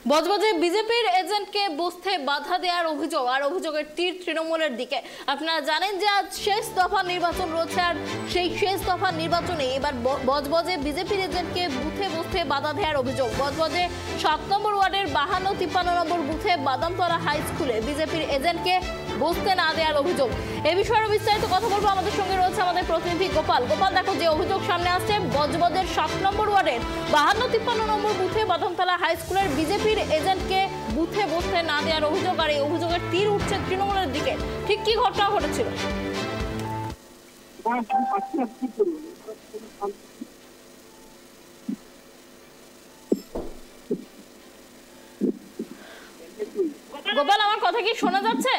বজবজে বিজেপির এজেন্টকে বসতে বাধা দেওয়ার অভিযোগ, আর অভিযোগের তীর তৃণমূলের দিকে। আপনারা জানেন যে আজ শেষ দফা নির্বাচন রয়েছে, আর সেই শেষ দফা নির্বাচনে এবার বজবজে বিজেপির এজেন্টকে বুথে বসতে বাধা দেওয়ার অভিযোগ। বজবজে 7 নম্বর ওয়ার্ডের 52-53 নম্বর বুথে বাদামতলা হাই স্কুলে বিজেপির এজেন্টকে বসতে না দেওয়ার অভিযোগ। এ বিষয়ে বিস্তারিত কথা বলবো, আমাদের সঙ্গে রয়েছে আমাদের প্রতিনিধি গোপাল। গোপাল, দেখো যে অভিযোগ সামনে আসছে, বজবজের 7 নম্বর ওয়ার্ডের 52-53 নম্বর বুথে বাদামতলা হাই স্কুলের বিজেপির এজেন্টকে বুথে বসতে না দেওয়ার অভিযোগ, আর এই অভিযোগের তীর উঠছে তৃণমূলের দিকে। ঠিক কি ঘটনা ঘটেছিল? গোপাল, আমার কথা কি শোনা যাচ্ছে?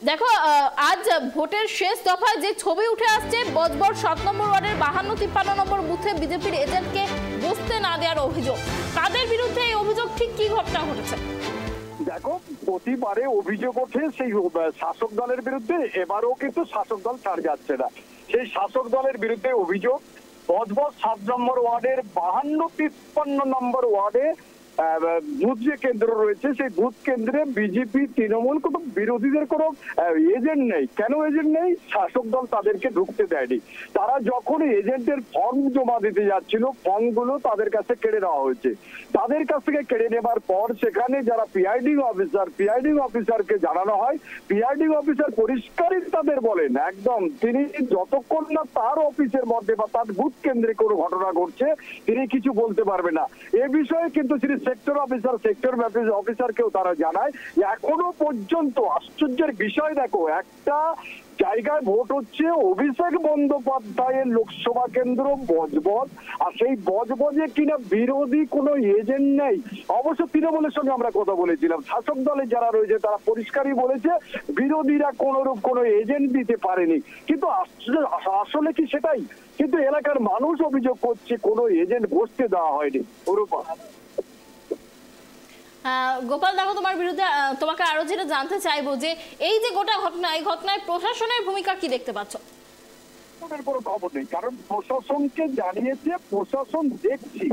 দেখো, আজ ভোটের শেষ দফায় যে ছবি উঠে আসছে, বজবজ 7 নম্বর ওয়ার্ডের 52-53 নম্বর বুথে বিজেপির এজেন্টকে বসতে না দেওয়ার অভিযোগ। কাদের বিরুদ্ধে এই অভিযোগ, ঠিক কি ঘটনা ঘটেছে? দেখো, প্রতিবারে অভিযোগ ওঠে সেই শাসক দলের বিরুদ্ধে, এবারও কিন্তু শাসক দল ছাড় যাচ্ছে না। সেই শাসক দলের বিরুদ্ধে অভিযোগ, বজবজ 7 নম্বর ওয়ার্ডের 52-53 নম্বর ওয়ার্ডে বুথ যে কেন্দ্র রয়েছে, সেই বুথ কেন্দ্রে বিজেপি তৃণমূল কোনো বিরোধীদের কোনো এজেন্ট নেই। কেন এজেন্ট নেই? শাসক দল তাদেরকে ঢুকতে দেয়নি। তারা যখন এজেন্টের ফর্ম জমা দিতে যাচ্ছিল, ফর্মগুলো তাদের কাছে কেড়ে নেওয়া হয়েছে। তাদের কাছ থেকে কেড়ে নেবার পর সেখানে যারা পিআইডিং অফিসারকে জানানো হয়, পিআইডিং অফিসার পরিষ্কারই তাদের বলেন, একদম তিনি যতক্ষণ না তার অফিসের মধ্যে বা তার বুথ কেন্দ্রে কোনো ঘটনা ঘটছে তিনি কিছু বলতে পারবে না। এ বিষয়ে কিন্তু তিনি সেক্টর অফিসারকেও তারা জানায়। এখনো পর্যন্ত আশ্চর্যের বিষয়, দেখো, একটা জায়গায় ভোট হচ্ছে অভিষেক বন্দ্যোপাধ্যায়ের লোকসভা কেন্দ্র বজবজ, আর সেই বজবজে কিনা বিরোধী কোনো এজেন্ট নেই। অবশ্য তৃণমূলের সঙ্গে আমরা কথা বলেছিলাম, শাসক দলে যারা রয়েছে তারা পরিষ্কারই বলেছে বিরোধীরা কোনোরূপ কোনো এজেন্ট দিতে পারেনি। কিন্তু আসলে কি সেটাই? কিন্তু এলাকার মানুষ অভিযোগ করছে কোনো এজেন্ট বসতে দেওয়া হয়নি। ওরূপা গোপাল, দেখো, তোমাকে আরো যেটা জানতে চাইবো যে এই যে গোটা ঘটনা, এই ঘটনায় প্রশাসনের ভূমিকা কি দেখতে পাচ্ছ? কোনো খবর নেই, কারণ প্রশাসনকে জানিয়েছে, প্রশাসন দেখছি,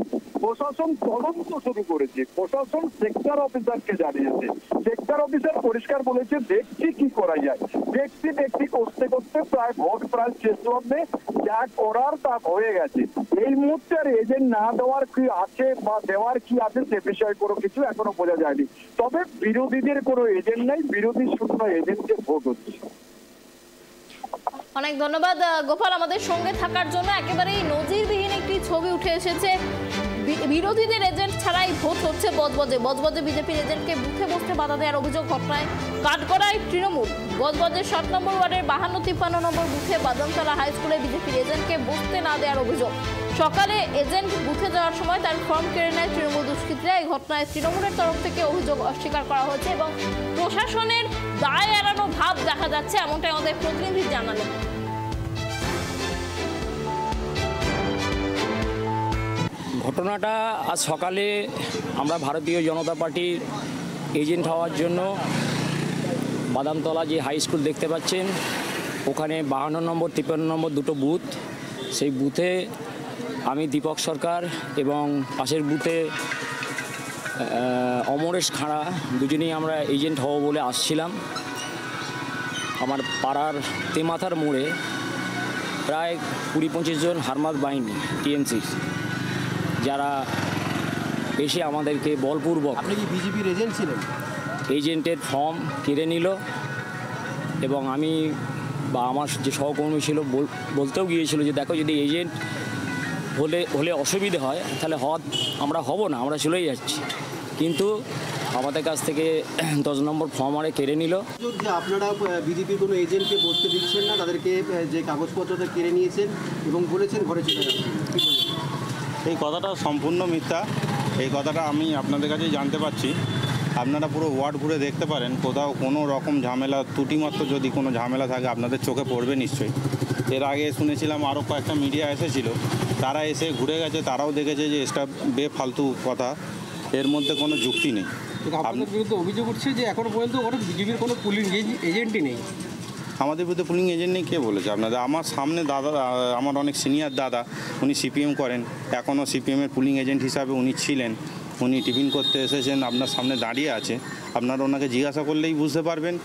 প্রশাসন তদন্ত শুরু করেছে, প্রশাসন সেক্টর অফিসারকে জানিয়েছে। সেক্টর অফিসার পরিষ্কার বলেছে দেখছি কি করা যায়, দেখছি করতে করতে ভোট প্রায় শেষ লগ্নে যা করার তা হয়ে গেছে। এই মুহূর্তে আর এজেন্ট না দেওয়ার কি আছে বা দেওয়ার কি আছে সে বিষয়ে কোনো কিছু এখনো বোঝা যায়নি। তবে বিরোধীদের কোনো এজেন্ট নেই, বিরোধী শূন্য এজেন্টকে ভোট হচ্ছে। অনেক ধন্যবাদ গোপাল আমাদের সঙ্গে থাকার জন্য। একেবারেই নজিরবিহীন একটি ছবি উঠে এসেছে, বিরোধীদের এজেন্ট ছাড়াই ভোট হচ্ছে বজবজে বিজেপির এজেন্টকে বুথে বসতে বাধা দেওয়ার অভিযোগ। ঘটনায় কাঠগড়ায় তৃণমূল। বজবজের 7 নম্বর ওয়ার্ডের 52-53 নম্বর বুথে বাদামতলা হাই স্কুলে বিজেপির এজেন্টকে বসতে না দেওয়ার অভিযোগ। সকালে এজেন্ট বুথে যাওয়ার সময় তার ফর্ম কেড়ে নেয় তৃণমূল দুষ্কৃতীরা। এই ঘটনায় তৃণমূলের তরফ থেকে অভিযোগ অস্বীকার করা হয়েছে এবং প্রশাসনের দায় এড়ানো ভাব দেখা যাচ্ছে, এমনটাই আমাদের প্রতিনিধি জানালেন। ঘটনাটা আজ সকালে আমরা ভারতীয় জনতা পার্টির এজেন্ট হওয়ার জন্য বাদামতলা যে হাই স্কুল দেখতে পাচ্ছেন, ওখানে 52 নম্বর 53 নম্বর দুটো বুথ, সেই বুথে আমি দীপক সরকার এবং পাশের বুথে অমরেশ খাঁড়া দুজনেই আমরা এজেন্ট হব বলে আসছিলাম। আমার পাড়ার তেমাথার মোড়ে প্রায় 20-25 জন হারমাদ বাহিনী টিএমসি যারা এসে আমাদেরকে বলপূর্বক, আপনি কি বিজেপির এজেন্ট ছিলেন? এজেন্টের ফর্ম কেড়ে নিল এবং আমি বা আমার যে সহকর্মী ছিল বলতেও গিয়েছিল যে দেখো, যদি এজেন্ট হলে অসুবিধে হয় তাহলে আমরা হব না, আমরা চলেই যাচ্ছি। কিন্তু আমাদের কাছ থেকে 10 নম্বর ফর্ম আরে কেড়ে নিল। যে আপনারা বিজেপির কোনো এজেন্টকে বসতে দিচ্ছেন না, তাদেরকে যে কাগজপত্রটা কেড়ে নিয়েছেন এবং বলেছেন ঘরে চলে যাচ্ছেন, এই কথাটা সম্পূর্ণ মিথ্যা। এই কথাটা আমি আপনাদের কাছেই জানতে পারছি। আপনারা পুরো ওয়ার্ড ঘুরে দেখতে পারেন, কোথাও কোনো রকম ঝামেলা, ত্রুটিমাত্র যদি কোনো ঝামেলা থাকে আপনাদের চোখে পড়বে নিশ্চয়ই। এর আগে শুনেছিলাম আরও কয়েকটা মিডিয়া এসেছিল, তারা এসে ঘুরে গেছে, তারাও দেখেছে যে এটা বেফালতু কথা, এর মধ্যে কোনো যুক্তি নেই। আপনাদের বিরুদ্ধে অভিযোগ উঠছে যে এখনো পর্যন্ত বিজেপির কোনো পুলিং এজেন্টই নেই। আমাদের বিরুদ্ধে পুলিং এজেন্ট নেই কে বলেছে আপনাদের? আমার সামনে দাদা, আমার অনেক সিনিয়র দাদা, উনি সিপিএম করেন, এখনও সিপিএমের পুলিং এজেন্ট হিসাবে উনি ছিলেন। উনি টিফিন করতে এসেছেন, আপনার সামনে দাঁড়িয়ে আছে, আপনারা ওনাকে জিজ্ঞাসা করলেই বুঝতে পারবেন।